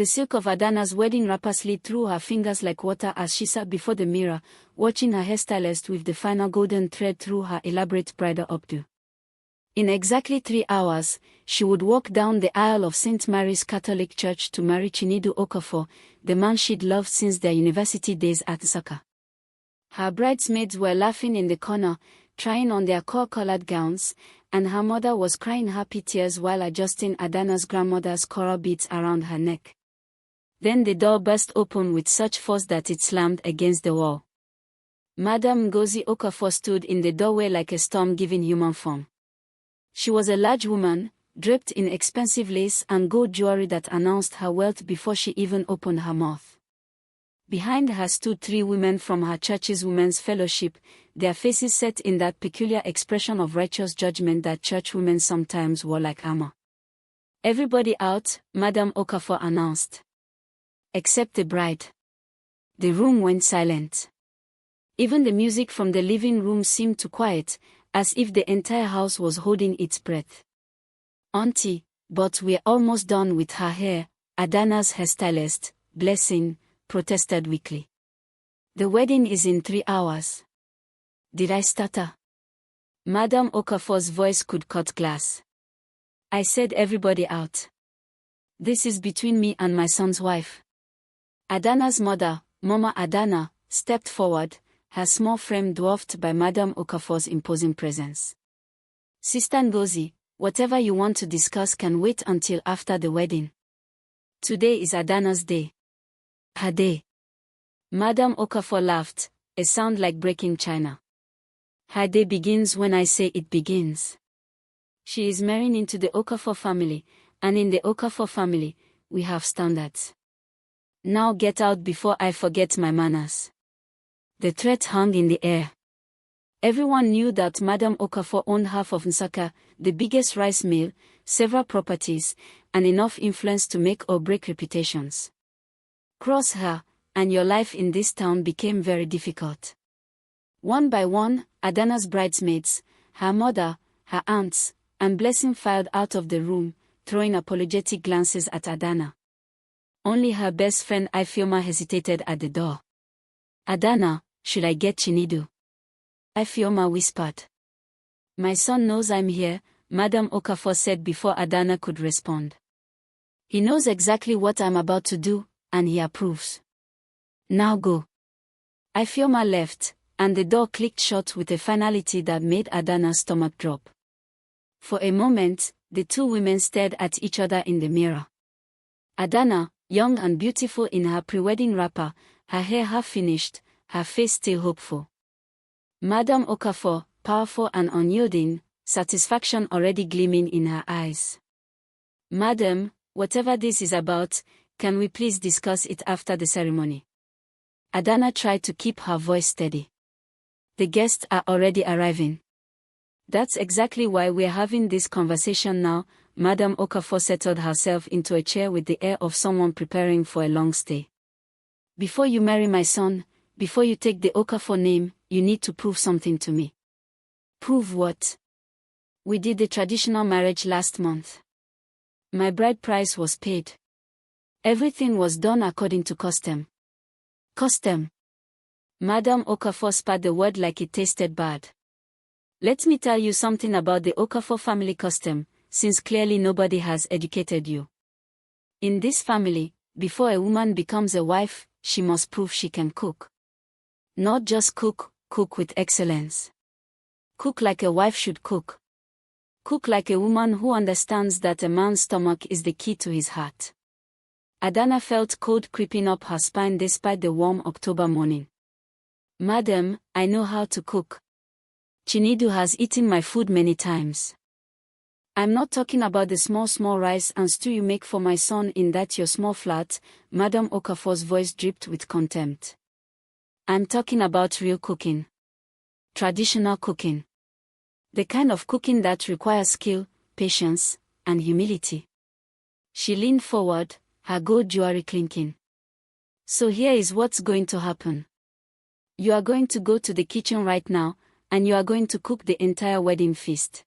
The silk of Adana's wedding wrapper slid through her fingers like water as she sat before the mirror, watching her hairstylist weave the final golden thread through her elaborate bridal updo. In exactly 3 hours, she would walk down the aisle of St. Mary's Catholic Church to marry Chinedu Okafor, the man she'd loved since their university days at Nsukka. Her bridesmaids were laughing in the corner, trying on their core-colored gowns, and her mother was crying happy tears while adjusting Adana's grandmother's coral beads around her neck. Then the door burst open with such force that it slammed against the wall. Madame Ngozi Okafor stood in the doorway like a storm giving human form. She was a large woman, draped in expensive lace and gold jewelry that announced her wealth before she even opened her mouth. Behind her stood 3 women from her church's women's fellowship, their faces set in that peculiar expression of righteous judgment that church women sometimes wore like armor. "Everybody out," Madame Okafor announced. Except the bride. The room went silent. Even the music from the living room seemed to quiet, as if the entire house was holding its breath. "Auntie, but we're almost done with her hair," Adana's hairstylist, Blessing, protested weakly. "The wedding is in 3 hours. Did I stutter? Madame Okafor's voice could cut glass. "I said everybody out. This is between me and my son's wife." Adana's mother, Mama Adana, stepped forward, her small frame dwarfed by Madame Okafor's imposing presence. "Sister Ngozi, whatever you want to discuss can wait until after the wedding. Today is Adana's day." "Her day?" Madame Okafor laughed, a sound like breaking china. "Her day begins when I say it begins. She is marrying into the Okafor family, and in the Okafor family, we have standards. Now get out before I forget my manners." The threat hung in the air. Everyone knew that Madame Okafor owned half of Nsukka, the biggest rice mill, several properties, and enough influence to make or break reputations. Cross her, and your life in this town became very difficult. One by one, Adana's bridesmaids, her mother, her aunts, and Blessing filed out of the room, throwing apologetic glances at Adana. Only her best friend Ifeoma hesitated at the door. "Adana, should I get Chinedu?" Ifeoma whispered. "My son knows I'm here," Madame Okafor said before Adana could respond. "He knows exactly what I'm about to do, and he approves. Now go." Ifeoma left, and the door clicked shut with a finality that made Adana's stomach drop. For a moment, the 2 women stared at each other in the mirror. Adana, young and beautiful in her pre-wedding wrapper, her hair half finished, her face still hopeful. Madame Okafor, powerful and unyielding, satisfaction already gleaming in her eyes. "Madam, whatever this is about, can we please discuss it after the ceremony?" Adana tried to keep her voice steady. "The guests are already arriving." "That's exactly why we're having this conversation now," Madame Okafor settled herself into a chair with the air of someone preparing for a long stay. "Before you marry my son, before you take the Okafor name, you need to prove something to me." "Prove what?" "We did the traditional marriage last month. My bride price was paid. Everything was done according to custom." "Custom?" Madame Okafor spat the word like it tasted bad. "Let me tell you something about the Okafor family custom, since clearly nobody has educated you. In this family, before a woman becomes a wife, she must prove she can cook. Not just cook, cook with excellence. Cook like a wife should cook. Cook like a woman who understands that a man's stomach is the key to his heart." Adana felt cold creeping up her spine despite the warm October morning. "Madam, I know how to cook. Chinedu has eaten my food many times. I'm not talking about the small rice and stew you make for my son in that your small flat," Madame Okafor's voice dripped with contempt. "I'm talking about real cooking. Traditional cooking. The kind of cooking that requires skill, patience, and humility." She leaned forward, her gold jewelry clinking. "So here is what's going to happen. You are going to go to the kitchen right now, and you are going to cook the entire wedding feast.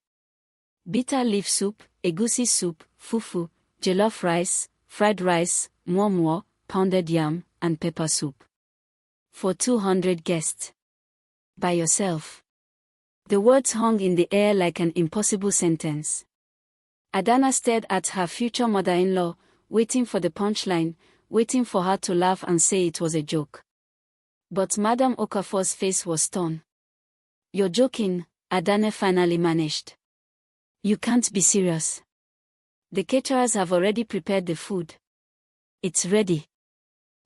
Bitter leaf soup, egusi soup, fufu, jollof rice, fried rice, muomwo, pounded yam, and pepper soup. For 200 guests. By yourself. The words hung in the air like an impossible sentence. Adana stared at her future mother-in-law, waiting for the punchline, waiting for her to laugh and say it was a joke. But Madam Okafor's face was torn. "You're joking," Adana finally managed. "You can't be serious. The caterers have already prepared the food. It's ready.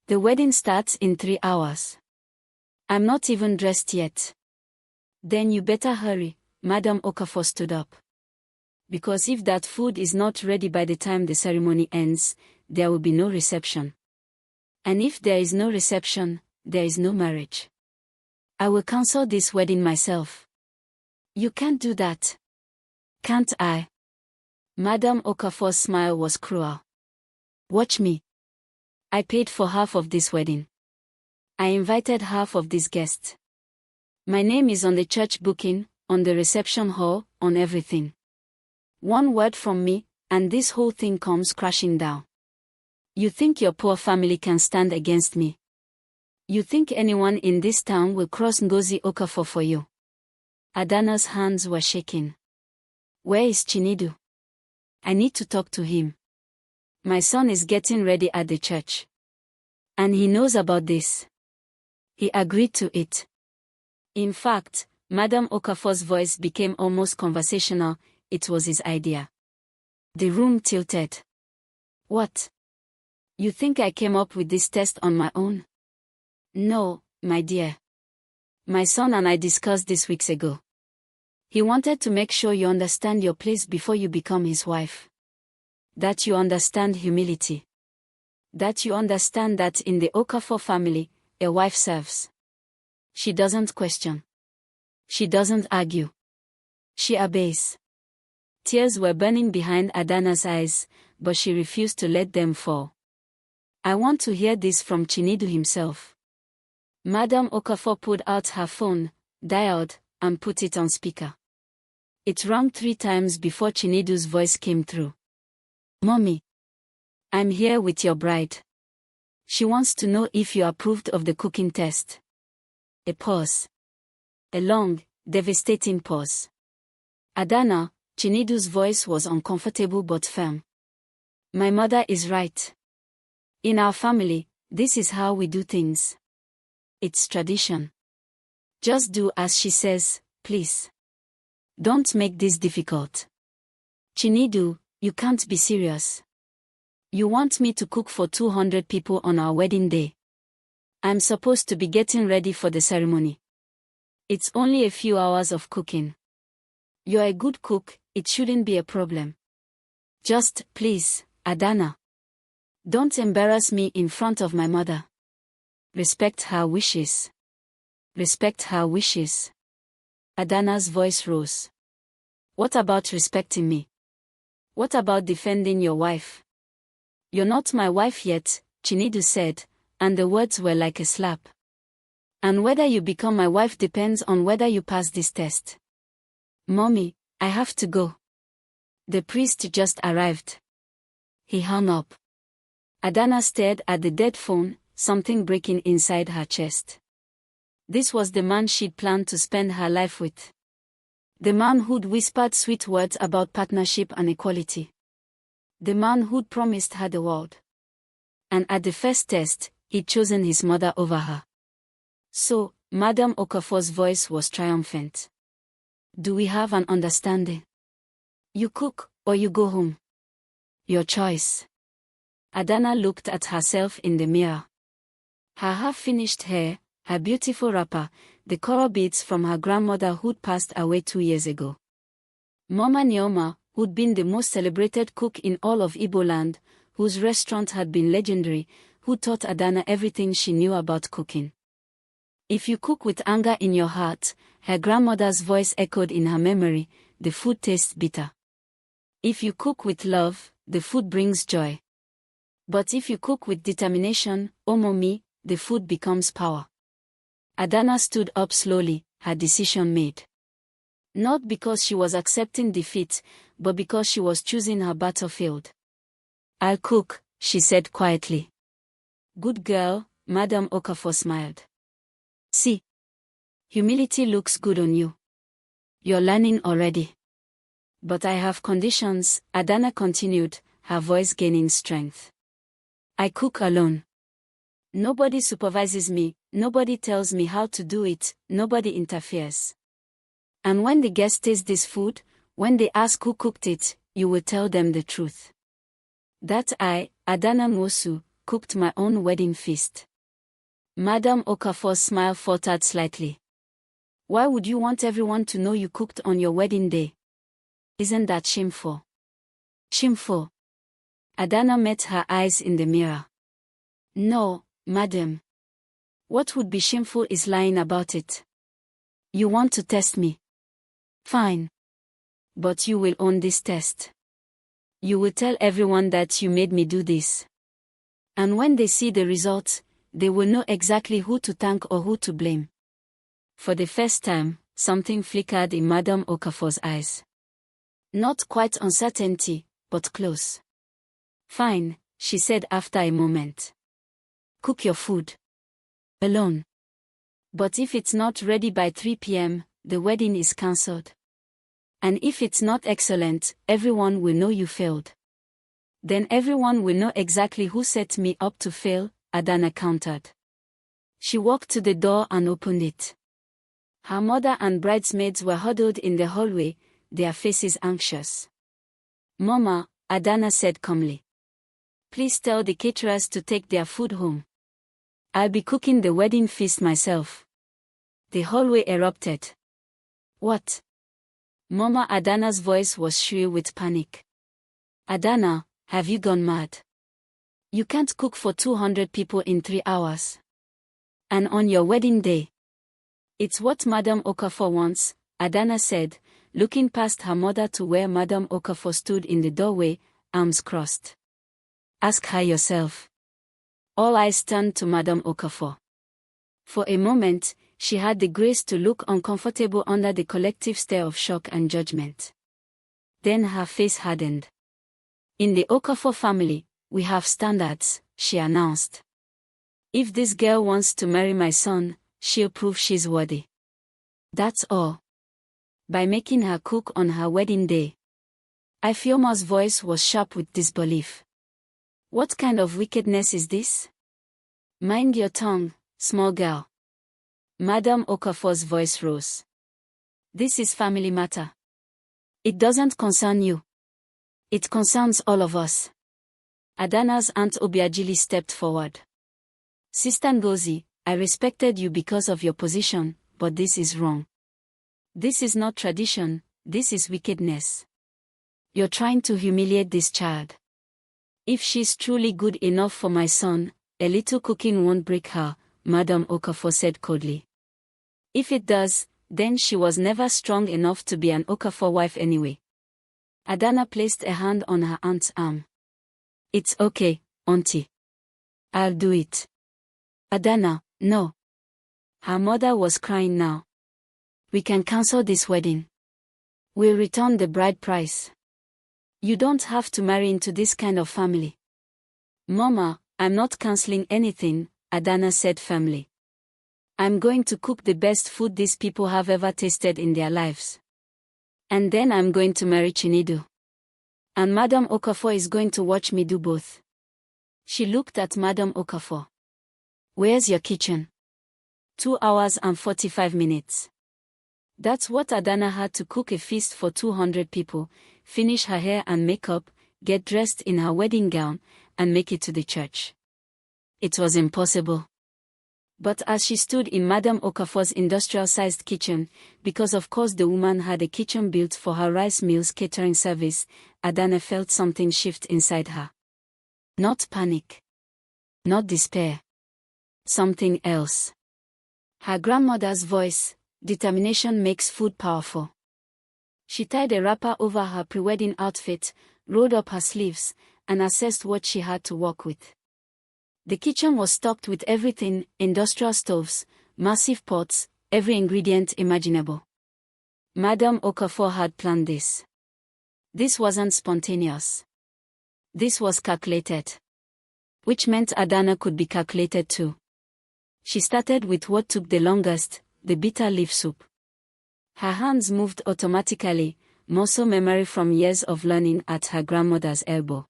The wedding starts in 3 hours. I'm not even dressed yet." "Then you better hurry," Madam Okafor stood up. "Because if that food is not ready by the time the ceremony ends, there will be no reception. And if there is no reception, there is no marriage. I will cancel this wedding myself." "You can't do that." "Can't I?" Madam Okafor's smile was cruel. "Watch me. I paid for half of this wedding. I invited half of these guests. My name is on the church booking, on the reception hall, on everything. One word from me, and this whole thing comes crashing down. You think your poor family can stand against me? You think anyone in this town will cross Ngozi Okafor for you?" Adana's hands were shaking. "Where is Chinedu? I need to talk to him. My son is getting ready at the church. And he knows about this." He agreed to it. In fact, Madam Okafor's voice became almost conversational. It was his idea. The room tilted. "What? You think I came up with this test on my own?" "No, my dear. My son and I discussed this weeks ago. He wanted to make sure you understand your place before you become his wife. That you understand humility. That you understand that in the Okafor family, a wife serves. She doesn't question. She doesn't argue. She obeys." Tears were burning behind Adana's eyes, but she refused to let them fall. "I want to hear this from Chinedu himself." Madam Okafor pulled out her phone, dialed, and put it on speaker. It rang 3 times before Chinedu's voice came through. "Mommy. I'm here with your bride. She wants to know if you approved of the cooking test." A pause. A long, devastating pause. "Adana," Chinedu's voice was uncomfortable but firm. "My mother is right. In our family, this is how we do things. It's tradition. Just do as she says, please. Don't make this difficult. Chinedu, you can't be serious. You want me to cook for 200 people on our wedding day? I'm supposed to be getting ready for the ceremony. It's only a few hours of cooking. You're a good cook, it shouldn't be a problem. Just, please, Adana. Don't embarrass me in front of my mother. Respect her wishes. Respect her wishes." Adana's voice rose. "What about respecting me? What about defending your wife?" "You're not my wife yet," Chinedu said, and the words were like a slap. "And whether you become my wife depends on whether you pass this test." "Mommy, I have to go. The priest just arrived." He hung up. Adana stared at the dead phone, something breaking inside her chest. This was the man she'd planned to spend her life with. The man who'd whispered sweet words about partnership and equality. The man who'd promised her the world. And at the first test, he'd chosen his mother over her. "So," Madam Okafor's voice was triumphant. "Do we have an understanding? You cook, or you go home. Your choice." Adana looked at herself in the mirror. Her half-finished hair, her beautiful wrapper, the coral beads from her grandmother who'd passed away 2 years ago. Mama Neoma, who'd been the most celebrated cook in all of Igbo land, whose restaurant had been legendary, who taught Adana everything she knew about cooking. "If you cook with anger in your heart," her grandmother's voice echoed in her memory, "the food tastes bitter. If you cook with love, the food brings joy. But if you cook with determination, Omomi, the food becomes power." Adana stood up slowly, her decision made. Not because she was accepting defeat, but because she was choosing her battlefield. "I'll cook," she said quietly. Good girl, Madam Okafor smiled. See. Humility looks good on you. You're learning already. But I have conditions, Adana continued, her voice gaining strength. I cook alone. Nobody supervises me, nobody tells me how to do it, nobody interferes. And when the guests taste this food, when they ask who cooked it, you will tell them the truth. That I, Adana Mosu, cooked my own wedding feast. Madam Okafor's smile faltered slightly. Why would you want everyone to know you cooked on your wedding day? Isn't that shameful? Shameful. Adana met her eyes in the mirror. No, madam. What would be shameful is lying about it. You want to test me? Fine. But you will own this test. You will tell everyone that you made me do this. And when they see the results, they will know exactly who to thank or who to blame. For the first time, something flickered in Madam Okafor's eyes. Not quite uncertainty, but close. Fine, she said after a moment. Cook your food. Alone. But if it's not ready by 3 p.m., the wedding is cancelled. And if it's not excellent, everyone will know you failed. Then everyone will know exactly who set me up to fail, Adana countered. She walked to the door and opened it. Her mother and bridesmaids were huddled in the hallway, their faces anxious. Mama, Adana said calmly. Please tell the caterers to take their food home. I'll be cooking the wedding feast myself. The hallway erupted. What? Mama Adana's voice was shrill with panic. Adana, have you gone mad? You can't cook for 200 people in 3 hours. And on your wedding day. It's what Madam Okafor wants, Adana said, looking past her mother to where Madam Okafor stood in the doorway, arms crossed. Ask her yourself. All eyes turned to Madam Okafor. For a moment, she had the grace to look uncomfortable under the collective stare of shock and judgment. Then her face hardened. In the Okafor family, we have standards, she announced. If this girl wants to marry my son, she'll prove she's worthy. That's all. By making her cook on her wedding day. Ifeoma's voice was sharp with disbelief. What kind of wickedness is this? Mind your tongue, small girl. Madam Okafor's voice rose. This is family matter. It doesn't concern you. It concerns all of us. Adana's Aunt Obiajili stepped forward. Sister Ngozi, I respected you because of your position, but this is wrong. This is not tradition, this is wickedness. You're trying to humiliate this child. If she's truly good enough for my son, a little cooking won't break her, Madam Okafor said coldly. If it does, then she was never strong enough to be an Okafor wife anyway. Adana placed a hand on her aunt's arm. It's okay, auntie. I'll do it. Adana, no. Her mother was crying now. We can cancel this wedding. We'll return the bride price. You don't have to marry into this kind of family. Mama, I'm not canceling anything, Adana said firmly. I'm going to cook the best food these people have ever tasted in their lives. And then I'm going to marry Chinedu. And Madam Okafor is going to watch me do both. She looked at Madam Okafor. Where's your kitchen? 2 hours and 45 minutes. That's what Adana had to cook a feast for 200 people, finish her hair and makeup, get dressed in her wedding gown, and make it to the church. It was impossible. But as she stood in Madam Okafor's industrial-sized kitchen, because of course the woman had a kitchen built for her rice meals catering service, Adana felt something shift inside her. Not panic. Not despair. Something else. Her grandmother's voice, determination makes food powerful. She tied a wrapper over her pre-wedding outfit, rolled up her sleeves, and assessed what she had to work with. The kitchen was stocked with everything, industrial stoves, massive pots, every ingredient imaginable. Madam Okafor had planned this. This wasn't spontaneous. This was calculated. which meant Adana could be calculated too. She started with what took the longest, the bitter leaf soup. Her hands moved automatically, muscle memory from years of learning at her grandmother's elbow.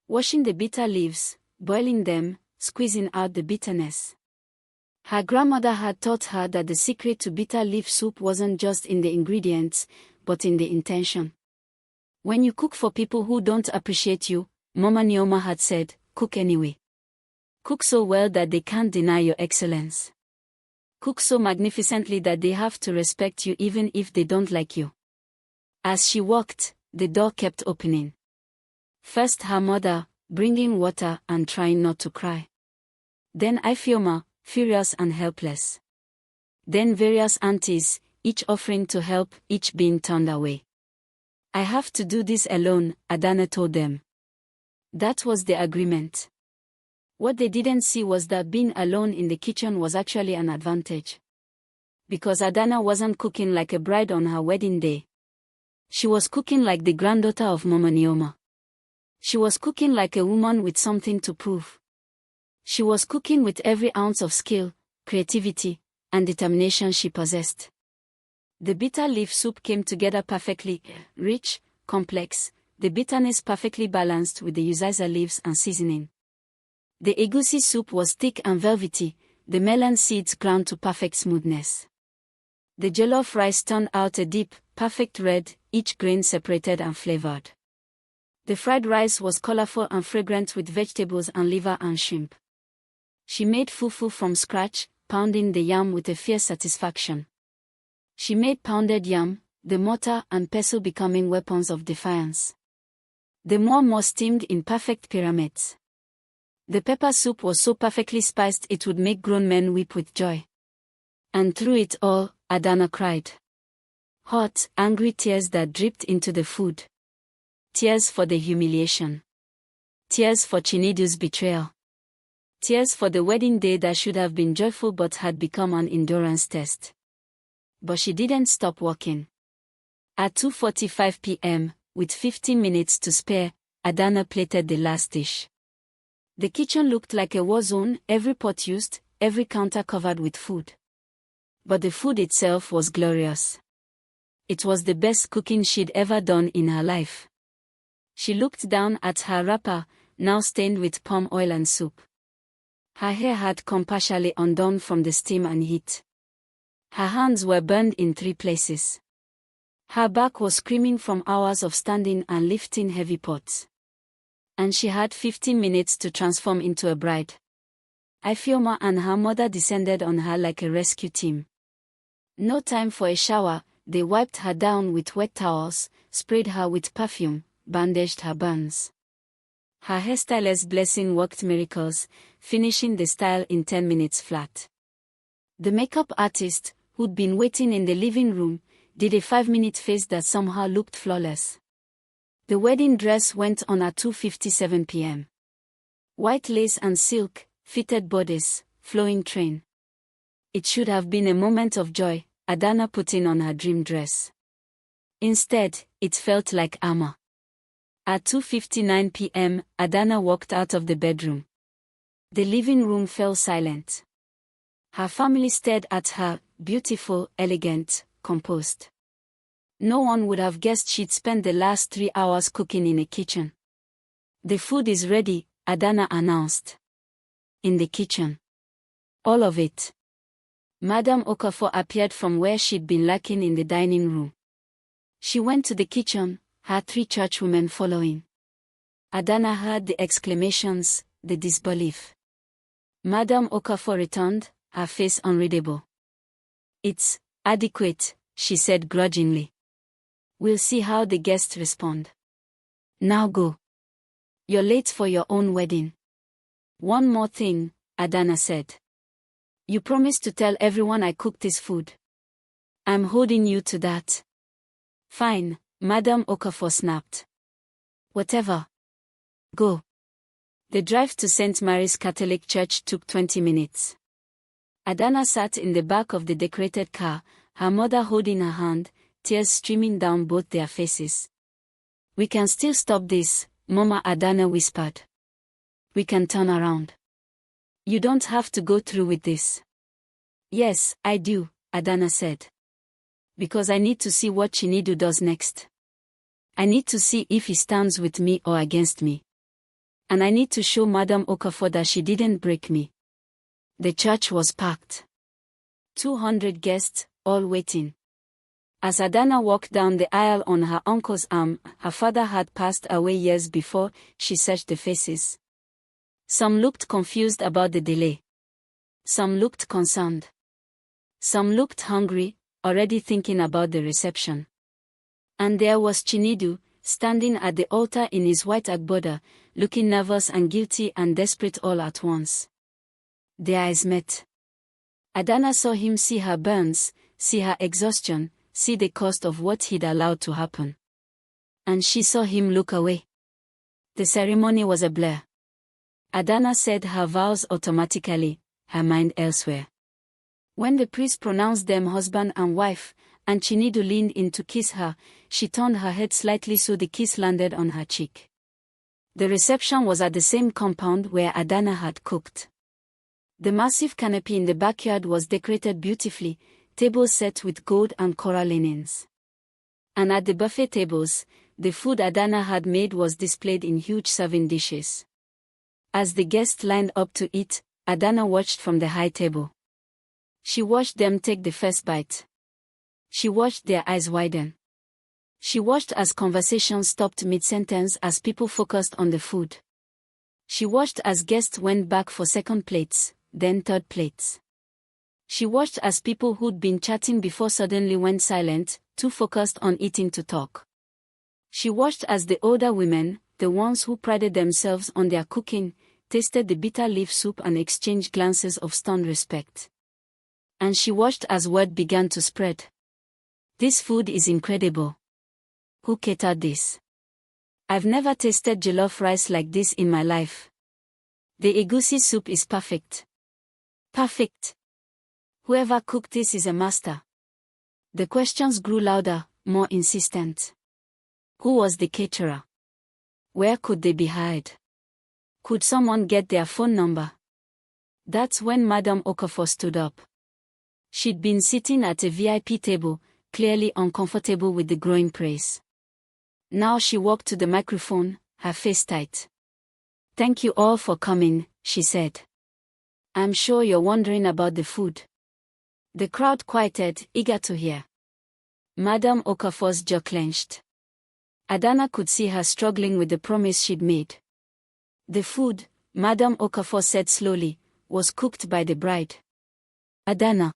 Washing the bitter leaves, boiling them, squeezing out the bitterness. Her grandmother had taught her that the secret to bitter leaf soup wasn't just in the ingredients, but in the intention. When you cook for people who don't appreciate you, Mama Neoma had said, cook anyway. Cook so well that they can't deny your excellence. Cook so magnificently that they have to respect you even if they don't like you. As she walked, the door kept opening. First her mother, bringing water and trying not to cry. Then Ifeoma, furious and helpless. Then various aunties, each offering to help, each being turned away. I have to do this alone, Adana told them. That was the agreement. What they didn't see was that being alone in the kitchen was actually an advantage. Because Adana wasn't cooking like a bride on her wedding day. She was cooking like the granddaughter of Mama Neoma. She was cooking like a woman with something to prove. She was cooking with every ounce of skill, creativity, and determination she possessed. The bitter leaf soup came together perfectly, rich, complex, the bitterness perfectly balanced with the uziza leaves and seasoning. The egusi soup was thick and velvety, the melon seeds ground to perfect smoothness. The jollof rice turned out a deep, perfect red, each grain separated and flavored. The fried rice was colorful and fragrant with vegetables and liver and shrimp. She made fufu from scratch, pounding the yam with a fierce satisfaction. She made pounded yam, the mortar and pestle becoming weapons of defiance. The more steamed in perfect pyramids. The pepper soup was so perfectly spiced it would make grown men weep with joy. And through it all, Adana cried. Hot, angry tears that dripped into the food. Tears for the humiliation. Tears for Chinedu's betrayal. Tears for the wedding day that should have been joyful but had become an endurance test. But she didn't stop working. At 2:45 p.m., with 15 minutes to spare, Adana plated the last dish. The kitchen looked like a war zone, every pot used, every counter covered with food. But the food itself was glorious. It was the best cooking she'd ever done in her life. She looked down at her wrapper, now stained with palm oil and soup. Her hair had come partially undone from the steam and heat. Her hands were burned in 3 places. Her back was screaming from hours of standing and lifting heavy pots. And she had 15 minutes to transform into a bride. Ifeoma and her mother descended on her like a rescue team. No time for a shower, they wiped her down with wet towels, sprayed her with perfume, bandaged her burns. Her hairstylist's blessing worked miracles, finishing the style in 10 minutes flat. The makeup artist, who'd been waiting in the living room, did a 5-minute face that somehow looked flawless. The wedding dress went on at 2:57 p.m. White lace and silk, fitted bodice, flowing train. It should have been a moment of joy, Adana putting on her dream dress. Instead, it felt like armor. At 2:59 p.m., Adana walked out of the bedroom. The living room fell silent. Her family stared at her, beautiful, elegant, composed. No one would have guessed she'd spent the last 3 hours cooking in a kitchen. The food is ready, Adana announced. In the kitchen. All of it. Madame Okafor appeared from where she'd been lurking in the dining room. She went to the kitchen, her 3 churchwomen following. Adana heard the exclamations, the disbelief. Madame Okafor returned, her face unreadable. It's adequate, she said grudgingly. We'll see how the guests respond. Now go. You're late for your own wedding. One more thing, Adana said. You promised to tell everyone I cooked this food. I'm holding you to that. Fine, Madame Okafor snapped. Whatever. Go. The drive to St. Mary's Catholic Church took 20 minutes. Adana sat in the back of the decorated car, her mother holding her hand, tears streaming down both their faces. We can still stop this, Mama Adana whispered. We can turn around. You don't have to go through with this. Yes, I do, Adana said. Because I need to see what Chinedu does next. I need to see if he stands with me or against me. And I need to show Madam Okafor that she didn't break me. The church was packed. 200 guests, all waiting. As Adana walked down the aisle on her uncle's arm, her father had passed away years before, she searched the faces. Some looked confused about the delay. Some looked concerned. Some looked hungry, already thinking about the reception. And there was Chinedu, standing at the altar in his white agbada, looking nervous and guilty and desperate all at once. Their eyes met. Adana saw him see her burns, see her exhaustion, see the cost of what he'd allowed to happen. And she saw him look away. The ceremony was a blur. Adana said her vows automatically, her mind elsewhere. When the priest pronounced them husband and wife, and Chinedu leaned in to kiss her, she turned her head slightly so the kiss landed on her cheek. The reception was at the same compound where Adana had cooked. The massive canopy in the backyard was decorated beautifully, tables set with gold and coral linens. And at the buffet tables, the food Adana had made was displayed in huge serving dishes. As the guests lined up to eat, Adana watched from the high table. She watched them take the first bite. She watched their eyes widen. She watched as conversations stopped mid-sentence as people focused on the food. She watched as guests went back for second plates, then third plates. She watched as people who'd been chatting before suddenly went silent, too focused on eating to talk. She watched as the older women, the ones who prided themselves on their cooking, tasted the bitter leaf soup and exchanged glances of stunned respect. And she watched as word began to spread. This food is incredible. Who catered this? I've never tasted jollof rice like this in my life. The egusi soup is perfect. Perfect. Whoever cooked this is a master. The questions grew louder, more insistent. Who was the caterer? Where could they be hired? Could someone get their phone number? That's when Madam Okafor stood up. She'd been sitting at a VIP table, clearly uncomfortable with the growing praise. Now she walked to the microphone, her face tight. Thank you all for coming, she said. I'm sure you're wondering about the food. The crowd quieted, eager to hear. Madam Okafor's jaw clenched. Adana could see her struggling with the promise she'd made. The food, Madam Okafor said slowly, was cooked by the bride. Adana.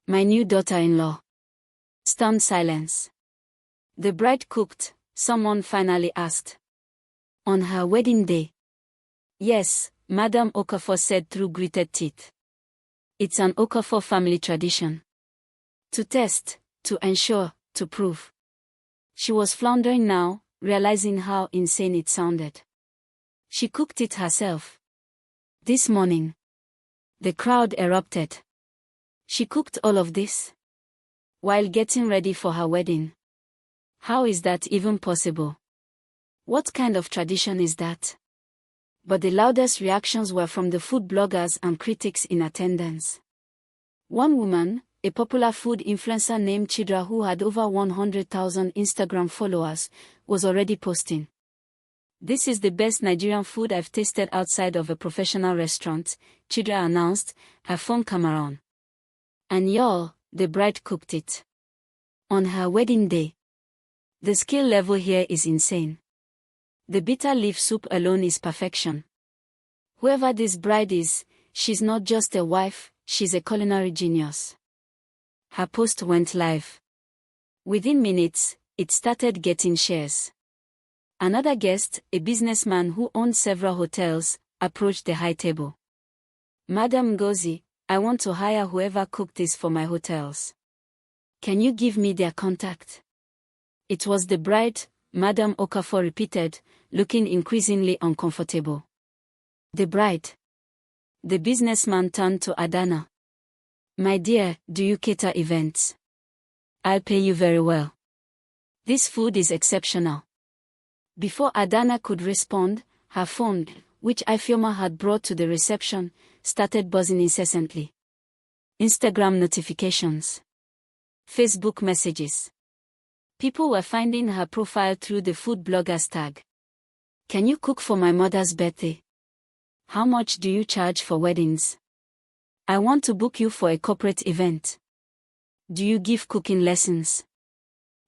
My new daughter-in-law. Stunned silence. The bride cooked, someone finally asked. On her wedding day. Yes, Madam Okafor said through gritted teeth. It's an Okafor family tradition. To test, to ensure, to prove. She was floundering now, realizing how insane it sounded. She cooked it herself. This morning. The crowd erupted. She cooked all of this? While getting ready for her wedding. How is that even possible? What kind of tradition is that? But the loudest reactions were from the food bloggers and critics in attendance. One woman, a popular food influencer named Chidra who had over 100,000 Instagram followers, was already posting. This is the best Nigerian food I've tasted outside of a professional restaurant, Chidra announced, her phone camera on. And y'all, the bride cooked it. On her wedding day. The skill level here is insane. The bitter leaf soup alone is perfection. Whoever this bride is, she's not just a wife, she's a culinary genius. Her post went live. Within minutes, it started getting shares. Another guest, a businessman who owned several hotels, approached the high table. Madam Ngozi, I want to hire whoever cooked this for my hotels. Can you give me their contact? It was the bride, Madam Okafor repeated, looking increasingly uncomfortable. The bride. The businessman turned to Adana. My dear, do you cater events? I'll pay you very well. This food is exceptional. Before Adana could respond, her phone, which Ifeoma had brought to the reception, started buzzing incessantly. Instagram notifications. Facebook messages. People were finding her profile through the food bloggers tag. Can you cook for my mother's birthday? How much do you charge for weddings? I want to book you for a corporate event. Do you give cooking lessons?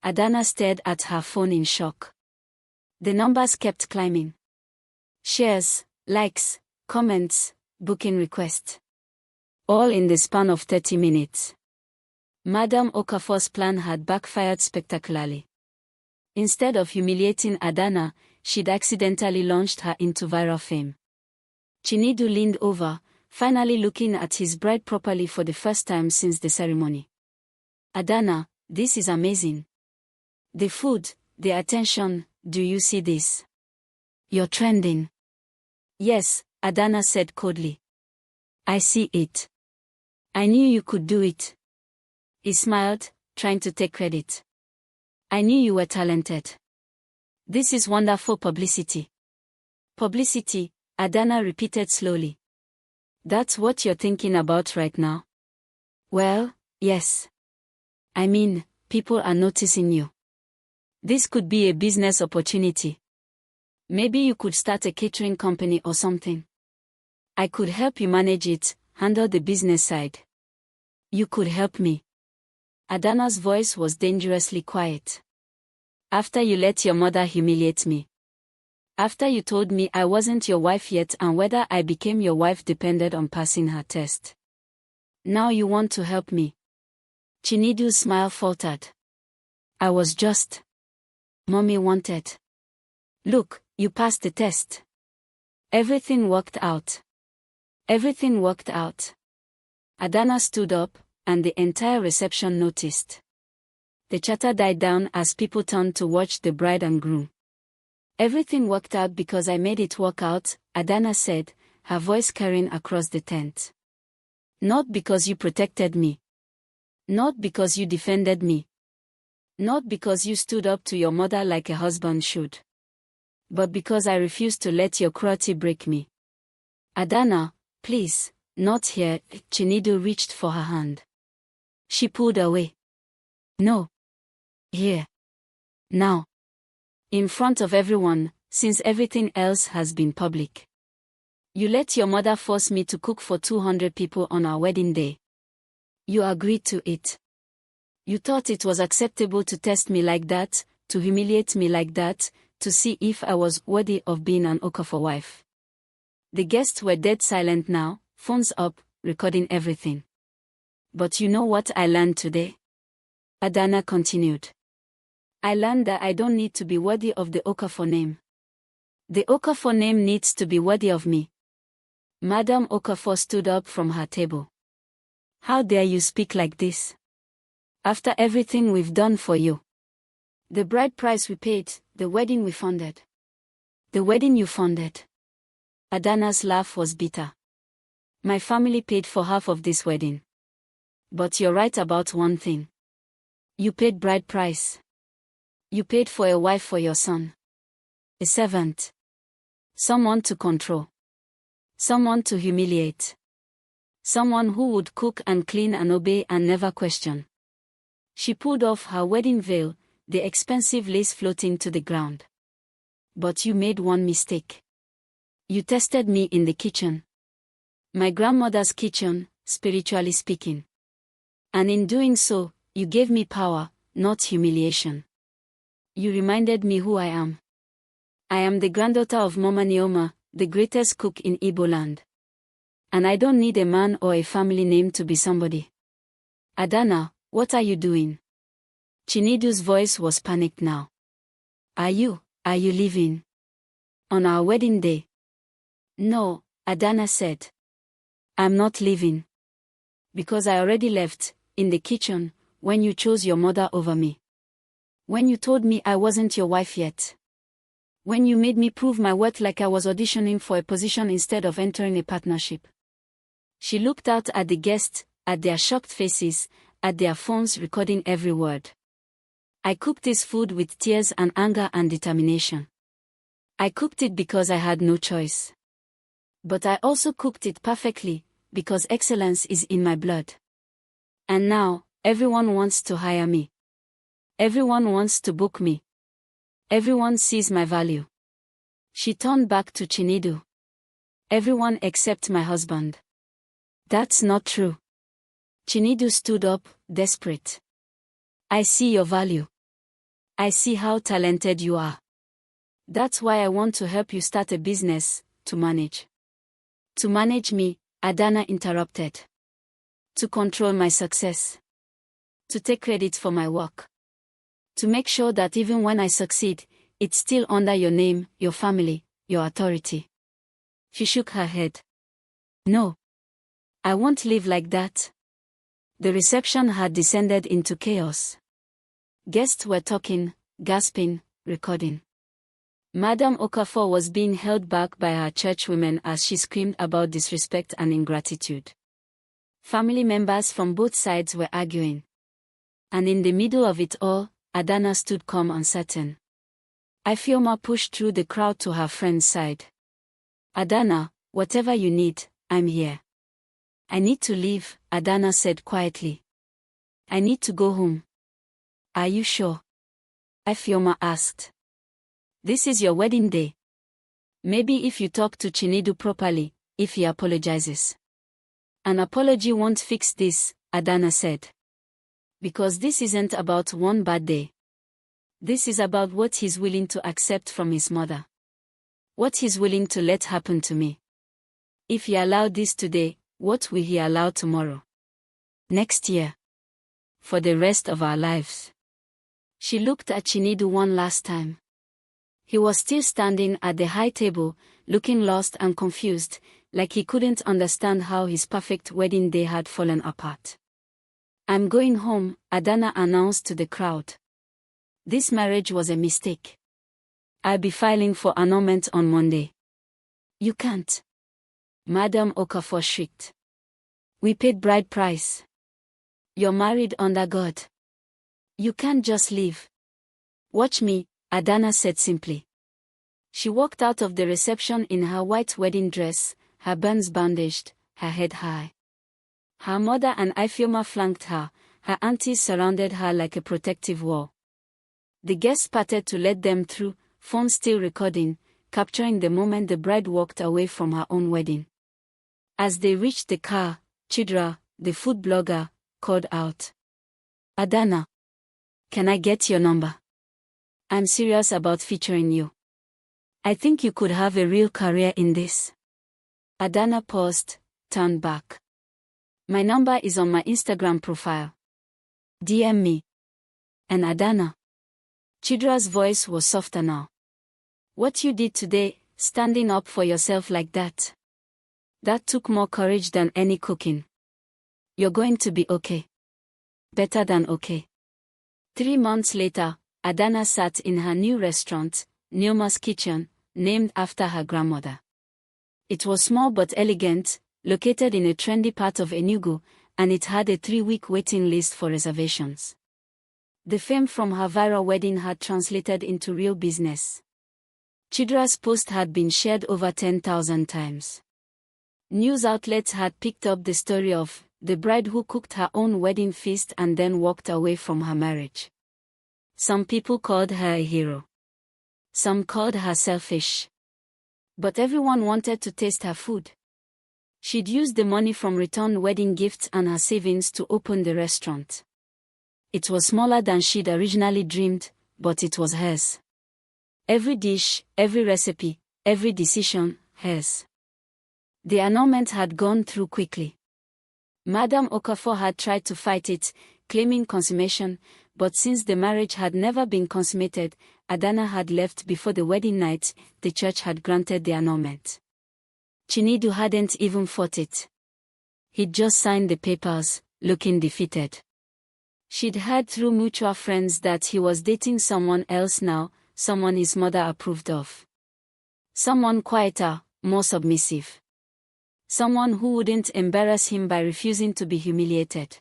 Adana stared at her phone in shock. The numbers kept climbing. Shares, likes, comments, booking requests. All in the span of 30 minutes. Madam Okafor's plan had backfired spectacularly. Instead of humiliating Adana, she'd accidentally launched her into viral fame. Chinedu leaned over, finally looking at his bride properly for the first time since the ceremony. Adana, this is amazing. The food, the attention, do you see this? You're trending. Yes, Adana said coldly. I see it. I knew you could do it. He smiled, trying to take credit. I knew you were talented. This is wonderful publicity. Publicity, Adana repeated slowly. That's what you're thinking about right now? Well, yes. I mean, people are noticing you. This could be a business opportunity. Maybe you could start a catering company or something. I could help you manage it, handle the business side. You could help me. Adana's voice was dangerously quiet. After you let your mother humiliate me. After you told me I wasn't your wife yet and whether I became your wife depended on passing her test. Now you want to help me. Chinedu's smile faltered. I was just. Mommy wanted. Look, you passed the test. Everything worked out. Everything worked out. Adana stood up, and the entire reception noticed. The chatter died down as people turned to watch the bride and groom. Everything worked out because I made it work out, Adana said, her voice carrying across the tent. Not because you protected me. Not because you defended me. Not because you stood up to your mother like a husband should. But because I refused to let your cruelty break me. Adana, please, not here. Chinedu reached for her hand. She pulled away. No. Here. Now. In front of everyone, since everything else has been public. You let your mother force me to cook for 200 people on our wedding day. You agreed to it. You thought it was acceptable to test me like that, to humiliate me like that, to see if I was worthy of being an Okafor wife. The guests were dead silent now, phones up, recording everything. But you know what I learned today? Adana continued. I learned that I don't need to be worthy of the Okafor name. The Okafor name needs to be worthy of me. Madam Okafor stood up from her table. How dare you speak like this? After everything we've done for you. The bride price we paid, the wedding we funded. The wedding you funded. Adana's laugh was bitter. My family paid for half of this wedding. But you're right about one thing. You paid bride price. You paid for a wife for your son. A servant. Someone to control. Someone to humiliate. Someone who would cook and clean and obey and never question. She pulled off her wedding veil, the expensive lace floating to the ground. But you made one mistake. You tested me in the kitchen. My grandmother's kitchen, spiritually speaking. And in doing so, you gave me power, not humiliation. You reminded me who I am. I am the granddaughter of Mama Neoma, the greatest cook in Igbo land. And I don't need a man or a family name to be somebody. Adana, what are you doing? Chinedu's voice was panicked now. Are you leaving? On our wedding day? No, Adana said. I'm not leaving. Because I already left, in the kitchen, when you chose your mother over me. When you told me I wasn't your wife yet. When you made me prove my worth like I was auditioning for a position instead of entering a partnership. She looked out at the guests, at their shocked faces, at their phones recording every word. I cooked this food with tears and anger and determination. I cooked it because I had no choice. But I also cooked it perfectly, because excellence is in my blood. And now, everyone wants to hire me. Everyone wants to book me. Everyone sees my value. She turned back to Chinedu. Everyone except my husband. That's not true. Chinedu stood up, desperate. I see your value. I see how talented you are. That's why I want to help you start a business, to manage. To manage me, Adana interrupted. To control my success. To take credit for my work. To make sure that even when I succeed, it's still under your name, your family, your authority. She shook her head. No. I won't live like that. The reception had descended into chaos. Guests were talking, gasping, recording. Madam Okafor was being held back by her churchwomen as she screamed about disrespect and ingratitude. Family members from both sides were arguing. And in the middle of it all, Adana stood calm and certain. Ifeoma pushed through the crowd to her friend's side. Adana, whatever you need, I'm here. I need to leave, Adana said quietly. I need to go home. Are you sure? Ifeoma asked. This is your wedding day. Maybe if you talk to Chinedu properly, if he apologizes. An apology won't fix this, Adana said. Because this isn't about one bad day. This is about what he's willing to accept from his mother. What he's willing to let happen to me. If he allowed this today, what will he allow tomorrow? Next year. For the rest of our lives. She looked at Chinedu one last time. He was still standing at the high table, looking lost and confused, like he couldn't understand how his perfect wedding day had fallen apart. I'm going home, Adana announced to the crowd. This marriage was a mistake. I'll be filing for annulment on Monday. You can't. Madam Okafor shrieked. We paid bride price. You're married under God. You can't just leave. Watch me, Adana said simply. She walked out of the reception in her white wedding dress, her buns bandaged, her head high. Her mother and Ifeoma flanked her, her aunties surrounded her like a protective wall. The guests parted to let them through, phone still recording, capturing the moment the bride walked away from her own wedding. As they reached the car, Chidra, the food blogger, called out. Adana. Can I get your number? I'm serious about featuring you. I think you could have a real career in this. Adana paused, turned back. My number is on my Instagram profile. DM me. And Adana. Chidra's voice was softer now. What you did today, standing up for yourself like that. That took more courage than any cooking. You're going to be okay. Better than okay. 3 months later, Adana sat in her new restaurant, Neoma's Kitchen, named after her grandmother. It was small but elegant, located in a trendy part of Enugu, and it had a 3-week waiting list for reservations. The fame from her viral wedding had translated into real business. Chidra's post had been shared over 10,000 times. News outlets had picked up the story of the bride who cooked her own wedding feast and then walked away from her marriage. Some people called her a hero. Some called her selfish. But everyone wanted to taste her food. She'd used the money from returned wedding gifts and her savings to open the restaurant. It was smaller than she'd originally dreamed, but it was hers. Every dish, every recipe, every decision, hers. The annulment had gone through quickly. Madam Okafor had tried to fight it, claiming consummation, but since the marriage had never been consummated, Adana had left before the wedding night. The church had granted the annulment. Chinedu hadn't even fought it. He'd just signed the papers, looking defeated. She'd heard through mutual friends that he was dating someone else now, someone his mother approved of. Someone quieter, more submissive. Someone who wouldn't embarrass him by refusing to be humiliated.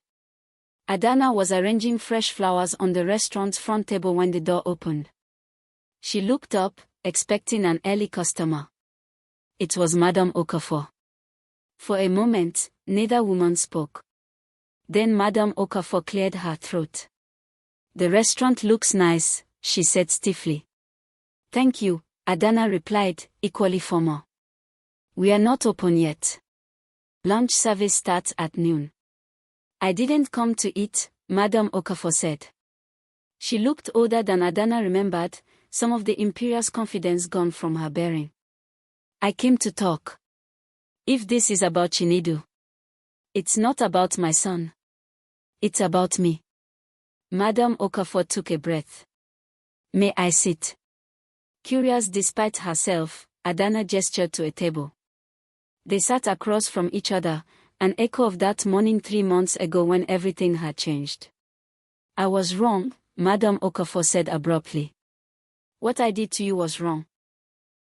Adana was arranging fresh flowers on the restaurant's front table when the door opened. She looked up, expecting an early customer. it was Madam Okafor. For a moment, neither woman spoke. Then Madam Okafor cleared her throat. "The restaurant looks nice," she said stiffly. "Thank you," Adana replied, equally formal. "We are not open yet. Lunch service starts at noon." "I didn't come to eat," Madam Okafor said. She looked older than Adana remembered, some of the imperious confidence gone from her bearing. "I came to talk. If this is about Chinedu, it's not about my son. It's about me." Madam Okafor took a breath. "May I sit?" Curious despite herself, Adana gestured to a table. They sat across from each other, an echo of that morning 3 months ago when everything had changed. "I was wrong," Madam Okafor said abruptly. "What I did to you was wrong."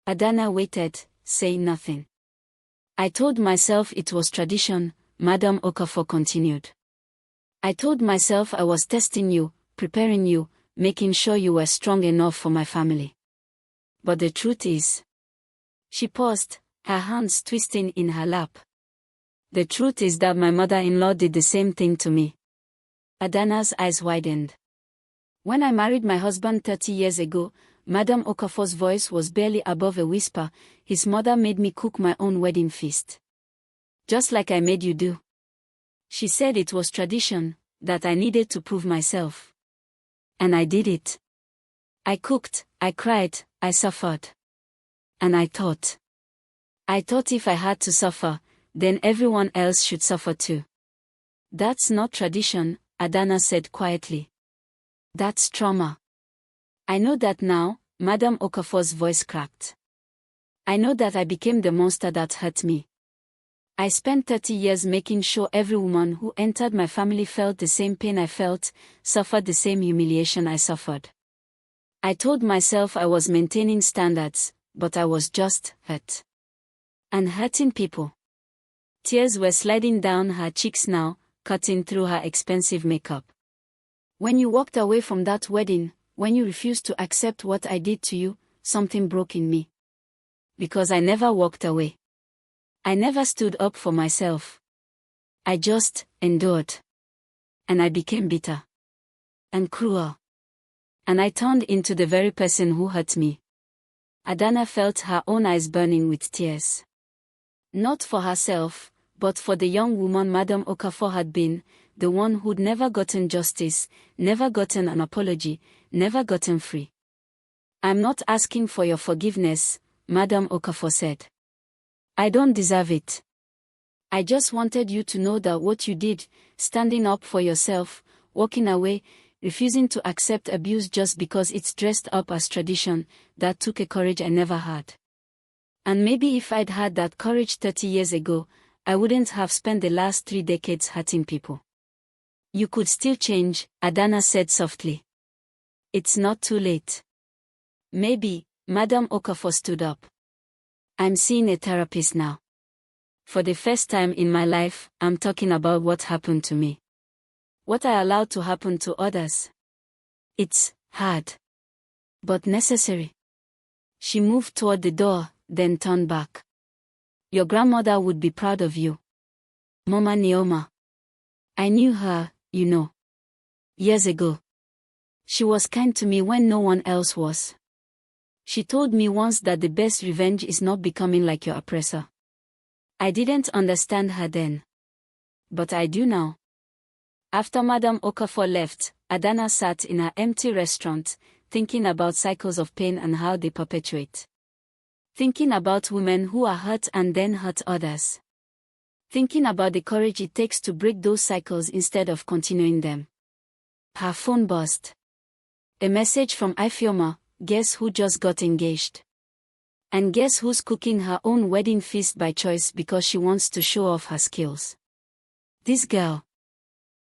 Adana waited, saying nothing. "I told myself it was tradition," Madam Okafor continued. "I told myself I was testing you, preparing you, making sure you were strong enough for my family. But the truth is..." She paused, her hands twisting in her lap. "The truth is that my mother-in-law did the same thing to me." Adana's eyes widened. "When I married my husband 30 years ago," Madam Okafor's voice was barely above a whisper, "his mother made me cook my own wedding feast. Just like I made you do. She said it was tradition, that I needed to prove myself. And I did it. I cooked, I cried, I suffered. And I thought if I had to suffer, then everyone else should suffer too." "That's not tradition," Adana said quietly. "That's trauma." "I know that now," Madam Okafor's voice cracked. "I know that I became the monster that hurt me. I spent 30 years making sure every woman who entered my family felt the same pain I felt, suffered the same humiliation I suffered. I told myself I was maintaining standards, but I was just hurt. And hurting people." Tears were sliding down her cheeks now, cutting through her expensive makeup. "When you walked away from that wedding, when you refused to accept what I did to you, something broke in me. Because I never walked away. I never stood up for myself. I just endured. And I became bitter. And cruel. And I turned into the very person who hurt me." Adana felt her own eyes burning with tears. Not for herself, but for the young woman Madam Okafor had been, the one who'd never gotten justice, never gotten an apology, never gotten free. "I'm not asking for your forgiveness," Madam Okafor said. "I don't deserve it. I just wanted you to know that what you did, standing up for yourself, walking away, refusing to accept abuse just because it's dressed up as tradition, that took a courage I never had. And maybe if I'd had that courage 30 years ago, I wouldn't have spent the last 3 decades hurting people." "You could still change," Adana said softly. "It's not too late." "Maybe," Madam Okafor stood up. "I'm seeing a therapist now. For the first time in my life, I'm talking about what happened to me. What I allowed to happen to others. It's hard. But necessary." She moved toward the door, then turned back. "Your grandmother would be proud of you. Mama Neoma. I knew her, you know. Years ago. She was kind to me when no one else was. She told me once that the best revenge is not becoming like your oppressor. I didn't understand her then. But I do now." After Madam Okafor left, Adana sat in her empty restaurant, thinking about cycles of pain and how they perpetuate. Thinking about women who are hurt and then hurt others. Thinking about the courage it takes to break those cycles instead of continuing them. Her phone buzzed. A message from Ifeoma, guess who just got engaged? And guess who's cooking her own wedding feast by choice because she wants to show off her skills? This girl.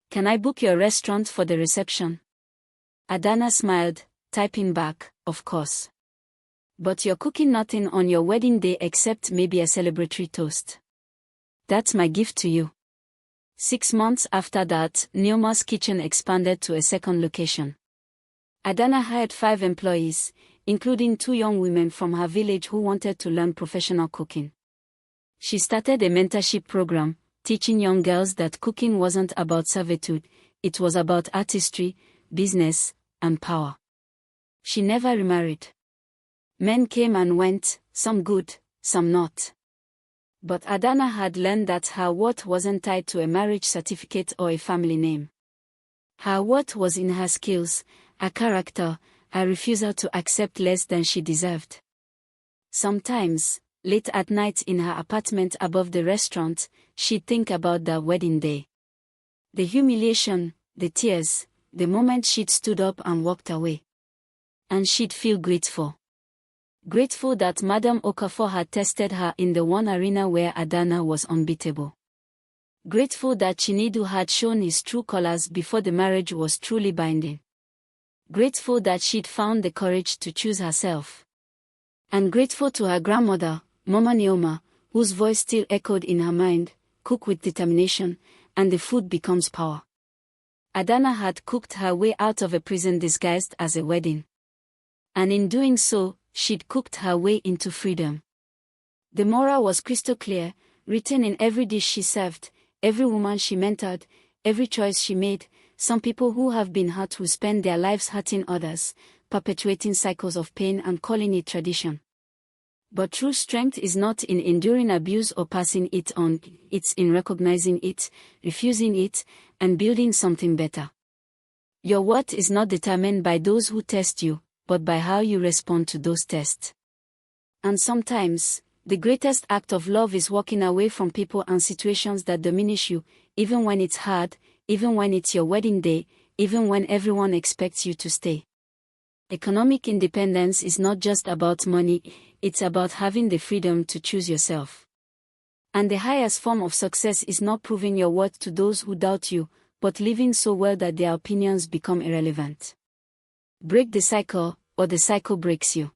"Can I book your restaurant for the reception?" Adana smiled, typing back, "Of course. But you're cooking nothing on your wedding day except maybe a celebratory toast. That's my gift to you." 6 months after that, Neoma's kitchen expanded to a second location. Adana hired 5 employees, including 2 young women from her village who wanted to learn professional cooking. She started a mentorship program, teaching young girls that cooking wasn't about servitude, it was about artistry, business, and power. She never remarried. Men came and went, some good, some not. But Adana had learned that her worth wasn't tied to a marriage certificate or a family name. Her worth was in her skills, her character, her refusal to accept less than she deserved. Sometimes, late at night in her apartment above the restaurant, she'd think about that wedding day. The humiliation, the tears, the moment she'd stood up and walked away. And she'd feel grateful. Grateful that Madame Okafor had tested her in the one arena where Adana was unbeatable. Grateful that Chinedu had shown his true colors before the marriage was truly binding. Grateful that she'd found the courage to choose herself. And grateful to her grandmother, Mama Neoma, whose voice still echoed in her mind, cook with determination, and the food becomes power. Adana had cooked her way out of a prison disguised as a wedding. And in doing so, she'd cooked her way into freedom. The moral was crystal clear, written in every dish she served, every woman she mentored, every choice she made. Some people who have been hurt will spend their lives hurting others, perpetuating cycles of pain and calling it tradition. But true strength is not in enduring abuse or passing it on, it's in recognizing it, refusing it, and building something better. Your worth is not determined by those who test you, but by how you respond to those tests. And sometimes, the greatest act of love is walking away from people and situations that diminish you, even when it's hard, even when it's your wedding day, even when everyone expects you to stay. Economic independence is not just about money, it's about having the freedom to choose yourself. And the highest form of success is not proving your worth to those who doubt you, but living so well that their opinions become irrelevant. Break the cycle, or the cycle breaks you.